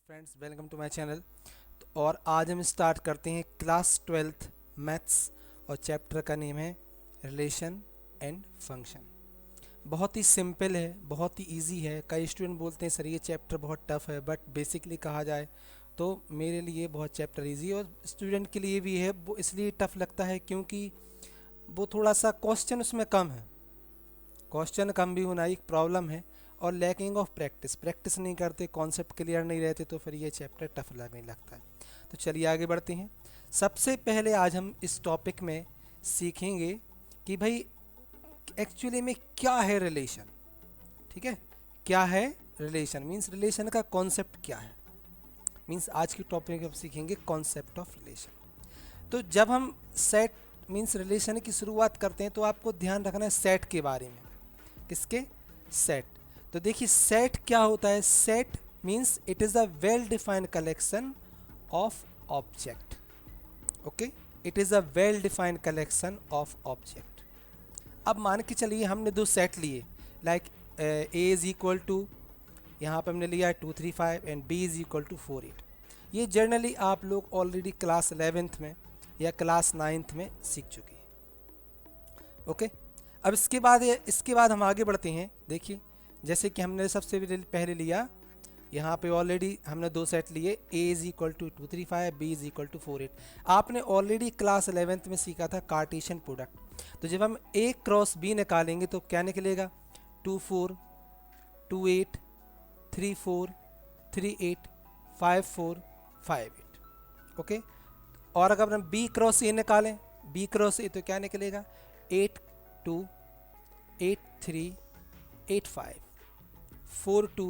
Friends, welcome to my channel. और आज हम स्टार्ट करते हैं क्लास 12th मैथ्स और चैप्टर का नेम है रिलेशन एंड फंक्शन। बहुत ही सिंपल है, बहुत ही इजी है। कई स्टूडेंट बोलते हैं सर ये चैप्टर बहुत टफ है, बट बेसिकली कहा जाए तो मेरे लिए बहुत चैप्टर इजी है और स्टूडेंट के लिए भी है। वो इसलिए टफ लगता है क्योंकि वो थोड़ा सा क्वेश्चन उसमें कम है। क्वेश्चन कम भी होना एक प्रॉब्लम है, और लैकिंग ऑफ प्रैक्टिस नहीं करते, कॉन्सेप्ट क्लियर नहीं रहते, तो फिर ये चैप्टर टफ लगने लगता है। तो चलिए आगे बढ़ते हैं। सबसे पहले आज हम इस टॉपिक में सीखेंगे कि भाई एक्चुअली में क्या है रिलेशन। ठीक है, क्या है रिलेशन, मीन्स रिलेशन का कॉन्सेप्ट क्या है। मीन्स आज की टॉपिक में सीखेंगे कॉन्सेप्ट ऑफ रिलेशन। तो जब हम सेट मीन्स रिलेशन की शुरुआत करते हैं तो आपको ध्यान रखना है सेट के बारे में। किसके? सेट। तो देखिए सेट क्या होता है। Set means it is a well defined collection of object. Okay, it is a well defined collection of object. अब मान के चलिए हमने दो सेट लिए, like A is equal to, यहाँ पर हमने लिया 2 3 5 and B is equal to 4 8। ये जनरली आप लोग ऑलरेडी क्लास 11th में या क्लास 9th में सीख चुके हैं। ओके, अब इसके बाद हम आगे बढ़ते हैं। देखिए जैसे कि हमने सबसे पहले लिया, यहाँ पे ऑलरेडी हमने दो सेट लिए, a is equal to 2 3 5, b is equal to 4 8। आपने ऑलरेडी क्लास 11th में सीखा था कार्टेशियन प्रोडक्ट। तो जब हम a क्रॉस b निकालेंगे तो क्या निकलेगा? 2 4 2 8 3 4 3 8 5 4 5 8। ओके, और अगर हम b क्रॉस a निकालें, b क्रॉस a, तो क्या निकलेगा? 8 2 8 3 8 5 4 2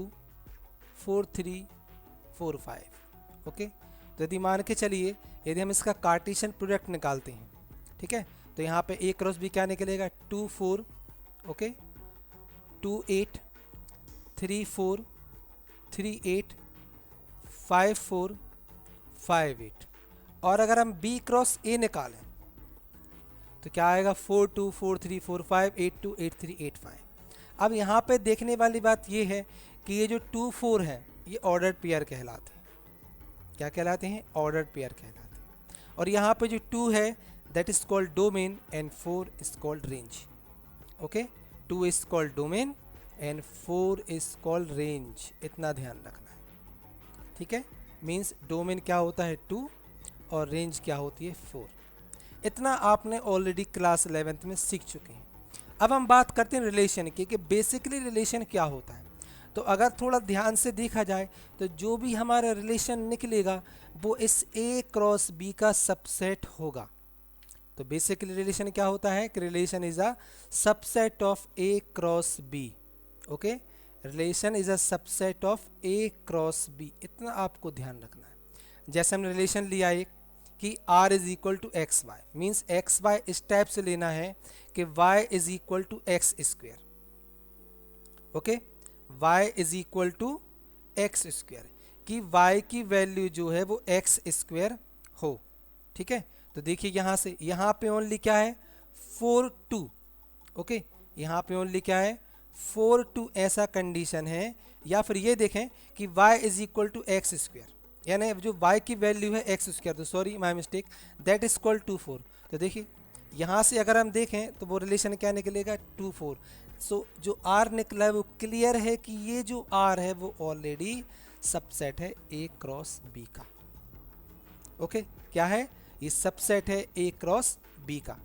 4 3 4 5। ओके, तो यदि मान के चलिए यदि हम इसका कार्टेशियन प्रोडक्ट निकालते हैं, ठीक है, तो यहाँ पे a क्रॉस b क्या निकलेगा? 2 4, ओके, 2 8 3 4 3 8 5 4 5 8। और अगर हम b क्रॉस a निकालें तो क्या आएगा? 4 2 4 3 4 5 8 2 8 3 8 5। अब यहाँ पे देखने वाली बात ये है कि ये जो 2 4 है ये ऑर्डर्ड पेयर कहलाते हैं। क्या कहलाते हैं? ऑर्डर्ड पेयर कहलाते हैं। और यहाँ पे जो 2 है that is called domain and 4 is called range. Okay, 2 is called domain and 4 is called range. इतना ध्यान रखना है। ठीक है, मीन्स डोमेन क्या होता है? 2 और रेंज क्या होती है? 4। इतना आपने ऑलरेडी क्लास 11th में सीख चुके हैं। अब हम बात करते हैं रिलेशन की कि बेसिकली रिलेशन क्या होता है। तो अगर थोड़ा ध्यान से देखा जाए तो जो भी हमारा रिलेशन निकलेगा वो इस a क्रॉस b का सबसेट होगा। तो बेसिकली रिलेशन क्या होता है कि relation is a subset of a cross b। Okay, relation is a subset of a cross b। इतना आपको ध्यान रखना है। जैसे हमने रिलेशन लिया एक कि r is equal to X Y, means X Y इस टाइप से लेना है कि y is equal to X square. Okay, y is equal to X square, कि y की वैल्यू जो है वो एक्स स्क्वेयर हो। ठीक है, तो देखिए यहाँ से यहाँ पे ओनली क्या है? 4 2। ओके, यहाँ पे ओनली क्या है? 4 2 ऐसा कंडीशन है। या फिर ये देखें कि y is equal to X square, यानी जो y की वैल्यू है एक्स स्क्वायर, तो sorry my mistake, that is called 2 4। तो देखिए यहाँ से अगर हम देखें तो वो रिलेशन क्या निकलेगा? 2 4। सो जो r निकला है वो क्लियर है कि ये जो r है वो ऑलरेडी सबसेट है a क्रॉस b का। ओके, क्या है? ये सबसेट है a क्रॉस b का।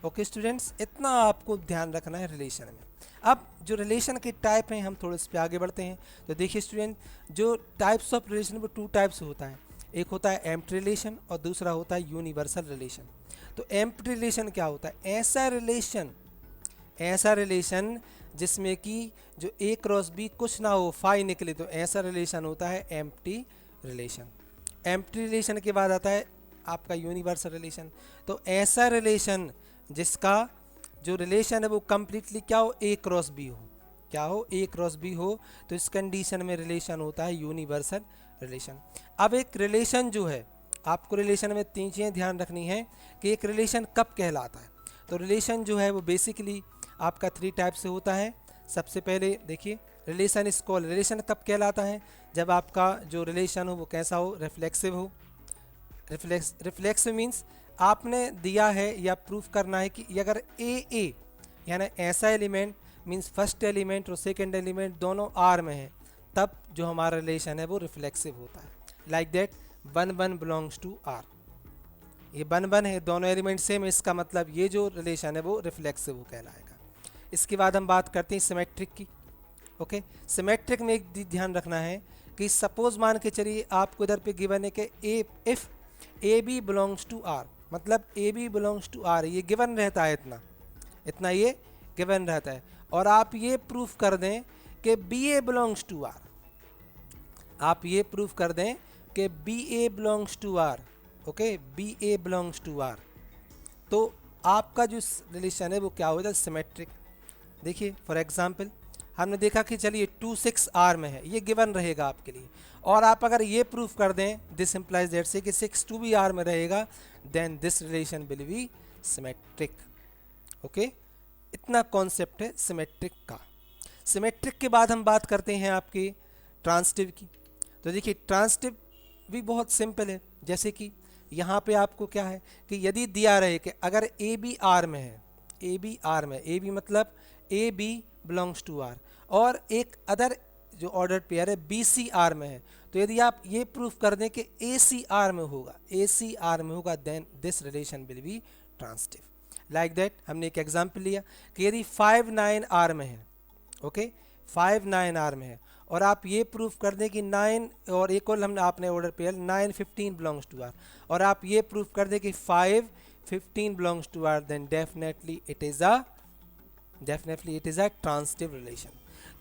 ओके स्टूडेंट्स, इतना आपको ध्यान रखना है रिलेशन में। अब जो रिलेशन के टाइप हैं हम थोड़े इस पे आगे बढ़ते हैं। तो देखिए स्टूडेंट, जो टाइप्स ऑफ रिलेशन वो 2 टाइप्स होता है। एक होता है एम्प्टी रिलेशन और दूसरा होता है यूनिवर्सल रिलेशन। तो एम्प्टी रिलेशन क्या होता है? ऐसा रिलेशन जिसमें कि जो a क्रॉस b कुछ ना हो, फाई निकले, तो ऐसा रिलेशन होता है एम्प्टी रिलेशन। एम्प्टी रिलेशन के बाद आता है आपका यूनिवर्सल रिलेशन। तो ऐसा रिलेशन जिसका जो रिलेशन है वो कम्प्लीटली क्या हो? a क्रॉस b हो। क्या हो? a क्रॉस b हो, तो इस कंडीशन में रिलेशन होता है यूनिवर्सल रिलेशन। अब एक रिलेशन जो है, आपको रिलेशन में 3 चीज़ें ध्यान रखनी है कि एक रिलेशन कब कहलाता है। तो रिलेशन जो है वो बेसिकली आपका 3 टाइप से होता है। सबसे पहले देखिए रिलेशन इज कॉल्ड, रिलेशन कब कहलाता है, जब आपका जो रिलेशन हो वो कैसा हो, रिफ्लेक्सिव हो। रिफ्लेक्सिव मीन्स आपने दिया है या प्रूफ करना है कि अगर ए यानी ऐसा एलिमेंट मीन्स फर्स्ट एलिमेंट और सेकेंड एलिमेंट दोनों आर में है, तब जो हमारा रिलेशन है वो रिफ्लेक्सिव होता है। Like that 1 1 belongs to R, ये 1 1 है, दोनों एलिमेंट सेम, इसका मतलब ये जो रिलेशन है वो रिफ्लेक्सिव हो कहलाएगा। इसके बाद हम बात करते हैं सिमेट्रिक की। ओके, सिमेट्रिक में एक ध्यान रखना है कि सपोज मान के चलिए आपको इधर पे गिवन है कि if A B belongs to R, मतलब A B belongs to R, ये गिवन रहता है, इतना ये गिवन रहता है, और आप ये प्रूफ कर दें कि B A belongs to R, आप ये प्रूफ कर दें कि B A belongs to R, okay, B A belongs to R, तो आपका जो रिलेशन है वो क्या होगा, सिमेट्रिक। देखिए फॉर एग्जांपल हमने देखा कि चलिए 2 6 आर में है, ये गिवन रहेगा आपके लिए, और आप अगर ये प्रूफ कर दें दिस इम्प्लाइज दैट से कि 6 2 भी आर में रहेगा, then this relation will be symmetric. Okay, इतना कॉन्सेप्ट है सिमेट्रिक का। सिमेट्रिक के बाद हम बात करते हैं आपकी ट्रांसिटिव की। तो देखिए ट्रांसिटिव भी बहुत सिंपल है, जैसे कि यहाँ पे आपको क्या है कि यदि दिया रहे कि अगर ए बी आर में है, ए बी आर में, ए बी मतलब A B belongs to R, और एक अदर जो ऑर्डर पेयर है बी सी आर में है, तो यदि आप ये प्रूफ कर दें कि ए सी आर में होगा, ए सी आर में होगा, then this relation will be transitive. Like that हमने एक एग्जांपल लिया कि यदि 5 9 आर में है, ओके, 5 9 आर में है, और आप ये प्रूफ कर दें कि 9 और एक और हमने आपने order pair 9 15 belongs to R, और आप ये प्रूफ कर दें कि 5 15 belongs to R, then definitely it is a transitive relation.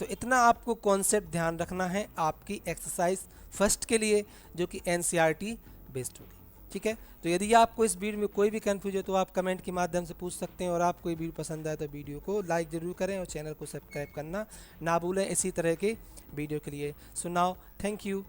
तो इतना आपको कॉन्सेप्ट ध्यान रखना है आपकी एक्सरसाइज फर्स्ट के लिए, जो कि एनसीईआरटी बेस्ड होगी। ठीक है, तो यदि आपको इस वीडियो में कोई भी कंफ्यूज हो तो आप कमेंट के माध्यम से पूछ सकते हैं, और आपको ये वीडियो पसंद आए तो वीडियो को लाइक ज़रूर करें और चैनल को सब्सक्राइब करना ना भूलें इसी तरह के वीडियो के लिए। So now thank you.